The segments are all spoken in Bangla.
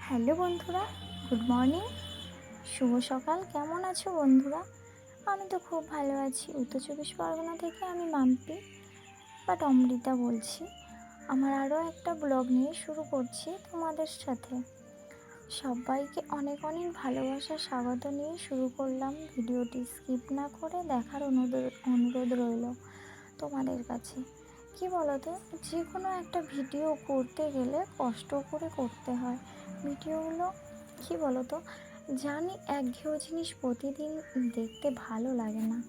হ্যালো বন্ধুরা, গুড মর্নিং, শুভ সকাল। কেমন আছো বন্ধুরা? আমি তো খুব ভালো আছি। উত্তর চব্বিশ পরগনা থেকে আমি মাম্পি অমৃতা বলছি। আমার আরও একটা ব্লগ নিয়ে শুরু করছি তোমাদের সাথে। সবাইকে অনেক অনেক ভালোবাসা স্বাগত নিয়ে শুরু করলাম। ভিডিওটি স্কিপ না করে দেখার অনুরোধ রইল তোমাদের কাছে। কি বলো তো, যে কোনো একটা ভিডিও করতে গেলে কষ্ট করে করতে হয়। ভিডিওগুলো কি বলো তো, জানি একঘেয়ে জিনিস প্রতিদিন দেখতে ভালো লাগে না।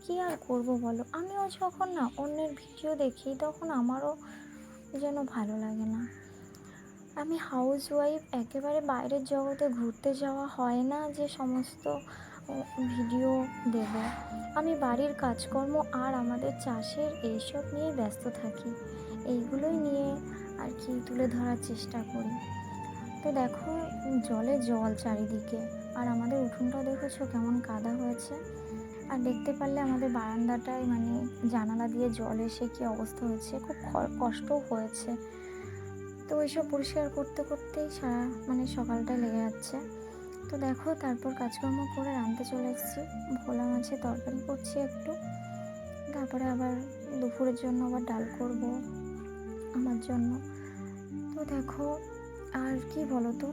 কি আর করব বলো, আমিও যখন না অন্যের ভিডিও দেখি তখন আমারও যেন ভালো লাগে না। আমি হাউস ওয়াইফ, একেবারে বাইরের জগতে ঘুরতে যাওয়া হয় না যে সমস্ত ভিডিও দেব। আমি বাড়ির কাজকর্ম আর আমাদের চাষের এইসব নিয়ে ব্যস্ত থাকি। এইগুলোই নিয়ে আর কি তুলে ধরার চেষ্টা করি। তো দেখো, জলে জল চারিদিকে, আর আমাদের উঠোনটাও দেখেছো কেমন কাদা হয়েছে। আর দেখতে পারলে আমাদের বারান্দাটায় জানালা দিয়ে জল এসে কী অবস্থা হয়েছে, খুব কষ্টও হয়েছে। তো ওইসব পরিষ্কার করতে করতেই সারা সকালটাই লেগে যাচ্ছে। তো দেখো, তারপর কাজকর্ম করে রাঁধতে চলে এসেছি। ভোলা মাছের তরকারি করছি একটু, তারপরে আবার দুপুরের জন্য আবার ডাল করব আমার জন্য। তো দেখো, আর কি বলো তো,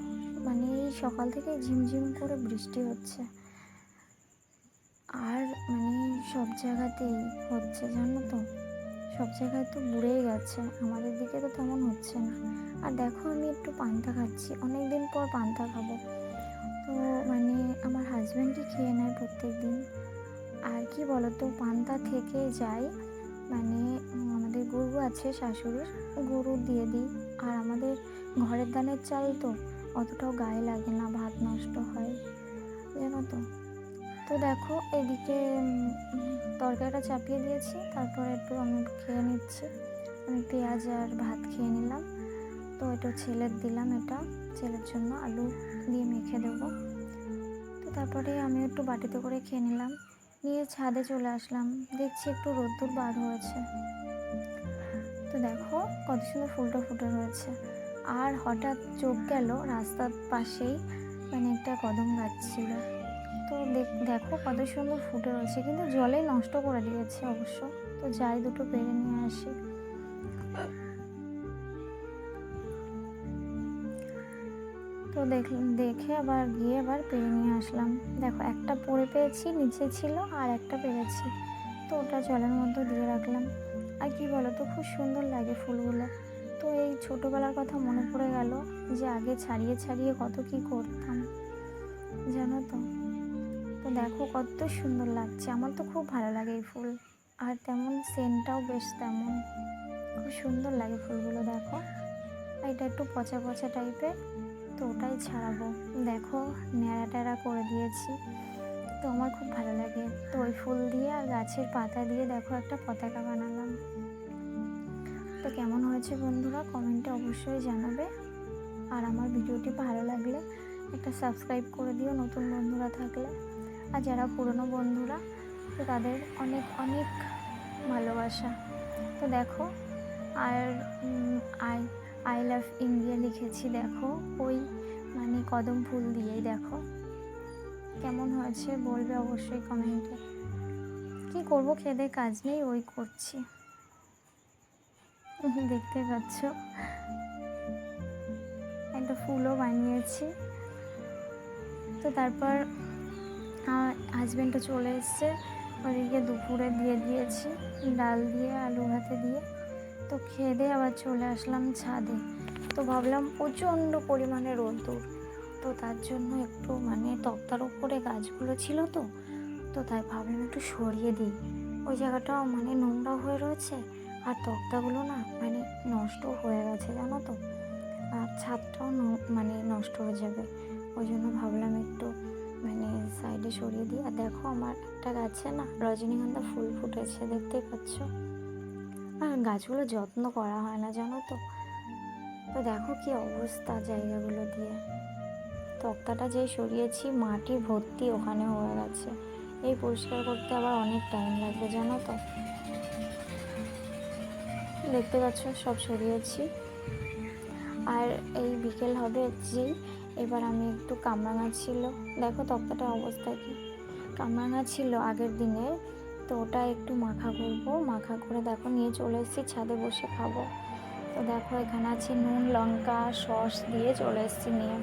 এই সকাল থেকে ঝিমঝিম করে বৃষ্টি হচ্ছে, আর সব জায়গাতেই হচ্ছে জানো তো। সব জায়গায় তো বুড়েই গেছে, আমাদের দিকে তো তেমন হচ্ছে না। আর দেখো, আমি একটু পান্তা খাচ্ছি, অনেক দিন পর পান্তা খাবো। তো আমার হাজব্যান্ডই খেয়ে নেয় প্রত্যেক দিন। আর কি বলো তো, পান্তা থেকে যায় আমাদের গরু আছে শাশুড়ির, গরু দিয়ে দিই। আর আমাদের ঘরের ধানের চাল তো অতটাও গায়ে লাগে না, ভাত নষ্ট হয় জানো তো। তো দেখো, এদিকে তরকারিটা চাপিয়ে দিয়েছি, তারপরে একটু আমি খেয়ে নিচ্ছি। আমি পেঁয়াজ আর ভাত খেয়ে নিলাম। তো এটা ছেলের দিলাম, এটা ছেলের জন্য আলু দিয়ে মেখে দেবো। তো তারপরে আমি একটু বাটিতে করে খেয়ে নিলাম, নিয়ে ছাদে চলে আসলাম। দেখছি একটু রোদ্দুর বার হয়েছে। তো দেখো কত সুন্দর ফুলটা ফুটে রয়েছে। আর হঠাৎ চোখ গেল রাস্তার পাশেই একটা কদম গাছ ছিল। তো দেখো কত সুন্দর ফুটে রয়েছে, কিন্তু জলেই নষ্ট করে দিয়েছে অবশ্য। তো যাই দুটো পেরে নিয়ে আসি। তো দেখে আবার গিয়ে আবার পেরে নিয়ে আসলাম। দেখো, একটা পরে পেয়েছি, নিচে ছিল, আর একটা পেরেছি। তো ওটা জলের মধ্যে দিয়ে রাখলাম। আর কি বলো তো, খুব সুন্দর লাগে ফুলগুলো। তো এই ছোটোবেলার কথা মনে পড়ে গেল, যে আগে ছাড়িয়ে ছাড়িয়ে কত কি করতাম জানো তো। তো দেখো কত সুন্দর লাগছে, আমার তো খুব ভালো লাগে এই ফুল। আর তেমন সেন্টটাও বেশ তেমন, খুব সুন্দর লাগে ফুলগুলো। দেখো, এটা একটু পচা পচা টাইপের, তো ওটাই ছাড়াবো। দেখো, ন্যাড়া ট্যাড়া করে দিয়েছি, তো আমার খুব ভালো লাগে। তো ওই ফুল দিয়ে আর গাছের পাতা দিয়ে দেখো একটা পতাকা বানালাম। তো কেমন হয়েছে বন্ধুরা, কমেন্টে অবশ্যই জানাবে। আর আমার ভিডিওটি ভালো লাগলে একটা সাবস্ক্রাইব করে দিও নতুন বন্ধুরা থাকলে। আর যারা পুরনো বন্ধুরা, তো তাদের অনেক অনেক ভালোবাসা। তো দেখো, আর আই আই লাভ ইন্ডিয়া লিখেছি দেখো, ওই কদম ফুল দিয়েই। দেখো কেমন হয়েছে বলবে অবশ্যই কমেন্টে। কি করবো, খেদে কাজ নেই, ওই করছি। দেখতে পাচ্ছ, একটা ফুলও বানিয়েছি। তো তারপর আমার হাজব্যান্ডও চলে এসছে, ওদিকে দুপুরে দিয়ে দিয়েছি ডাল দিয়ে আলু ভাতে দিয়ে। তো খেয়ে দিয়ে আবার চলে আসলাম ছাদে। তো ভাবলাম প্রচণ্ড পরিমাণে রোদ্দুর, তো তার জন্য একটু তক্তার উপরে গাছগুলো ছিল, তো তাই ভাবলাম একটু সরিয়ে দিই। ওই জায়গাটাও নোংরা হয়ে রয়েছে, আর তক্তাগুলো না নষ্ট হয়ে গেছে জানো তো। আর ছাদটাও নষ্ট হয়ে যাবে, ওই জন্য ভাবলাম একটু সাইডে সরিয়ে দিই। আর দেখো, আমার একটা গাছে না রজনীগন্ধা ফুল ফুটেছে, দেখতেই পাচ্ছ। আর গাছগুলো যত্ন করা হয় না জানো তো। তো দেখো কি অবস্থা জায়গাগুলো দিয়ে, তক্তাটা যে সরিয়েছি মাটি ভর্তি ওখানে হয়ে গেছে। এই পরিষ্কার করতে আবার অনেক টাইম লাগবে জানো তো। দেখতে পাচ্ছ সব সরিয়েছি। আর এই বিকেল হবে যেই, এবার আমি একটু কামরাঙা ছিল, দেখো তক্তাটার অবস্থা কি, কামরাঙা ছিল আগের দিনের, তো ওটা একটু মাখা করবো, মাখা করে দেখো নিয়ে চলে এসেছি ছাদে বসে খাবো। তো দেখো এখানে আছে নুন লঙ্কা সস দিয়ে চলে এসেছি নিয়ে।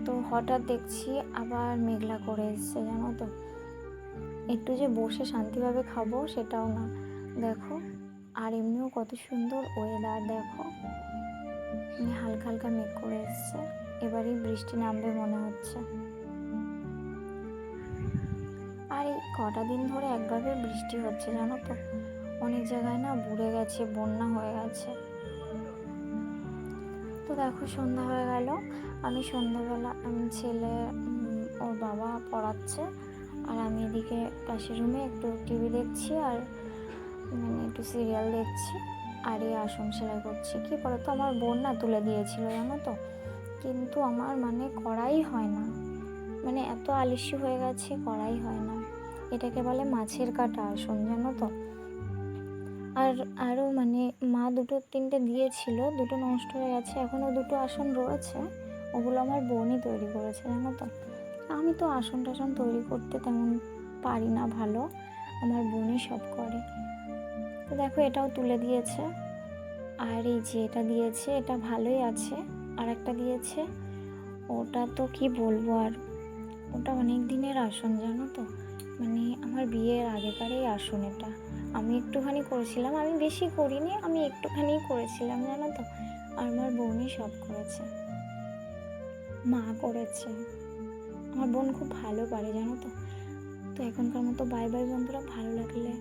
তো হঠাৎ দেখছি আবার মেঘলা করে এসছে, জানো তো, একটু যে বসে শান্তিভাবে খাবো সেটাও না, দেখো। আর এমনিও কত সুন্দর ওয়েদার, দেখো হালকা হালকা মেঘ করে এসছে, এবারই বৃষ্টি নামবে মনে হচ্ছে। আর এই কটা দিন ধরে একভাবে বৃষ্টি হচ্ছে, জানো তো, অনেক জায়গায় না বুড়ে গেছে, বন্যা হয়ে গেছে। তো দেখো সন্ধ্যা হয়ে গেল, আমি সন্ধ্যাবেলা ছেলে ওর বাবা পড়াচ্ছে, আর আমি এদিকে পাশের রুমে একটু টিভি দেখছি, আর একটু সিরিয়াল দেখছি, আর এই আসন সেলাই করছি। কী করো তো, আমার বোন না তুলে দিয়েছিল জানো তো, কিন্তু আমার করাই হয় না, এত আলস্য হয়ে গেছে, করাই হয় না। এটাকে বলে মাছের কাটা আসন, জানো তো। আর আরও মা দুটো তিনটে দিয়েছিল, দুটো নষ্ট হয়ে গেছে, এখনও দুটো আসন রয়েছে, ওগুলো আমার বোনই তৈরি করেছে, জানো তো। আমি তো আসন টাসন তৈরি করতে তেমন পারি না ভালো, আমার বোনই সব করে। তো দেখো এটাও তুলে দিয়েছে, আর এই যে এটা দিয়েছে এটা ভালোই আছে, আর একটা দিয়েছে ওটা তো কি বলবো, আর ওটা অনেক দিনের আসন, জানো তো, আমার বিয়ের আগেকারই আসন এটা। আমি একটুখানি করেছিলাম, আমি বেশি করিনি, আমি একটুখানি করেছিলাম, জানো তো। আর আমার বোনই সব করেছে, মা করেছে, আমার বোন খুব ভালো পারে, জানো তো। তো এখনকার মতো বাই বাই বন্ধুরা, ভালো লাগলে